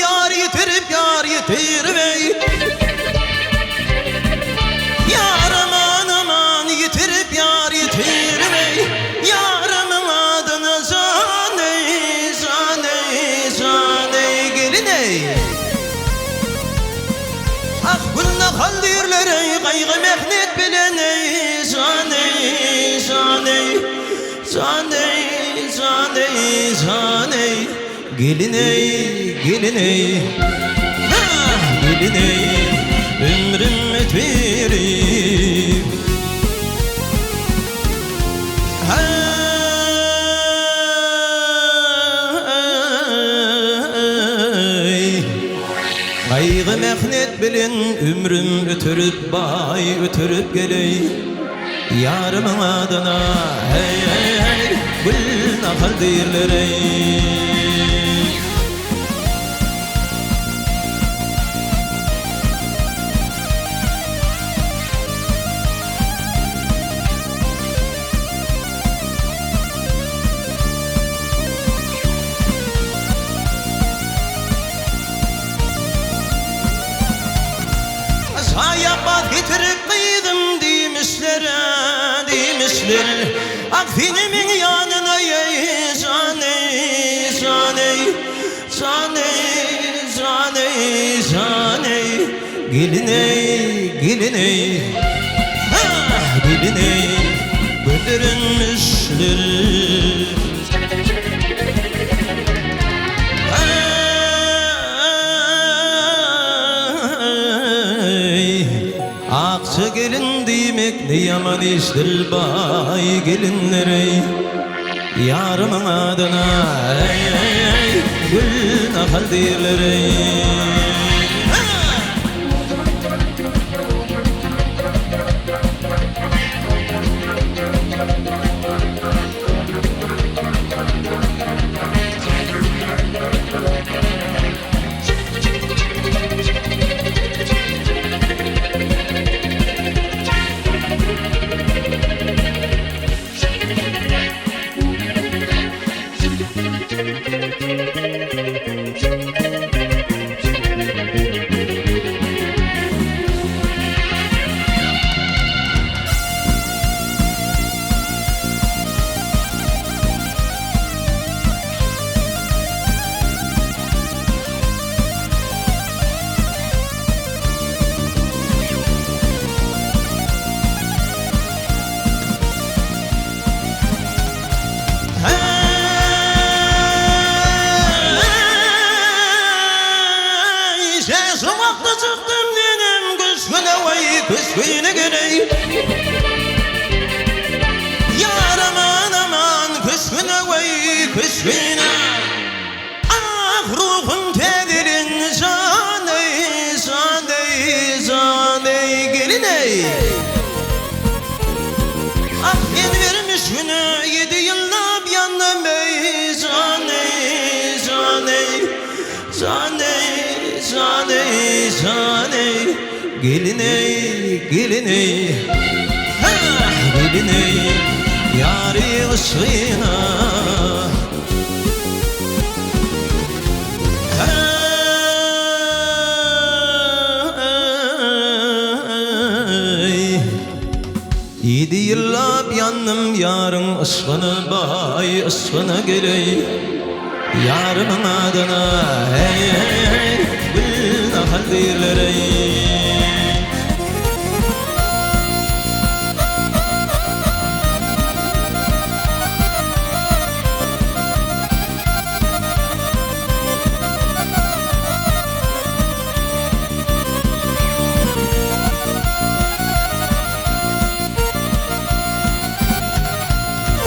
yar yitirip yar yitirmey. Yar aman aman yitirip yar yitirmey. Yarımın adına zaney zaney zaney gelin ey. Ah gülna kaldirlere kaygı mehnet bilen ey zaney zaney zaney zaney zaney gelin ey gelin ey. Ah gelin ey ömrüm etverip kaygı mehnet bilen ömrüm ötürüp bay ötürüp geley. Yarımın adına hey hey hey gül nakal değiller ey. Sayabat getirip kıydım demişler, demişler. Akfinimin yanına ey zaney zaney zaney zaney zaney gelin ey gelin ey. Ah gelin ey güldürünmüşler. Akça gelin demek ne yaman iştir bay gelinlere. Yarımın adına ey ey ey gül nakal değiller ey. Sımakta çıktım dedim kışkına vay kışkına geley. Yar aman aman kışkına vay kışkına. Ah ruhum tedirin zaney zaney zaney gelin ey. Ah ben vermiş günü 7 yıllık yandım ey zaney zaney zaney zaney zaney gelin ey gelin ey. Ah gelin ey yâri ışığına. Hey 7 yıllık yandım yarın ışığına bay ışığına geley. Yarımın adına hey hey hey gül nakal değiller ey.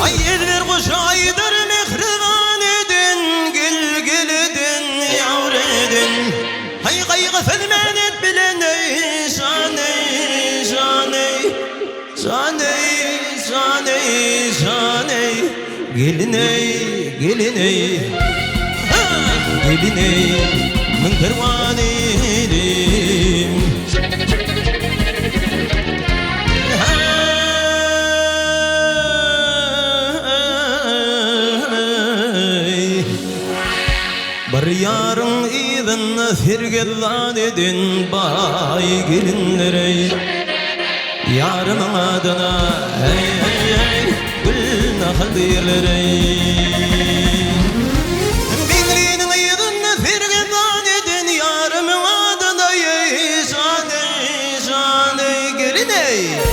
Ay yerler kuş aydır mehriban edin gel gel edin yavru edin. Hay kaygı felmenet bilen ey zaney zaney zaney zaney zaney gelin ey gelin ey. Ah gelin ey min pervan edim. Bar yarın idin yedin firgillan edin bay gelinlere yarımın adına hey hey hey gül nahal dirlere Bilginin yedin firgillan edin yarımın adına ey şane geline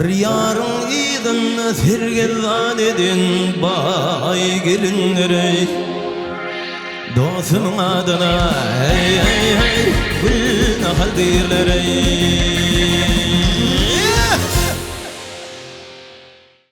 Bir yarın idin firgillan edin bay gelinlere Dostumun adına hey hey hey gül nahal dirlere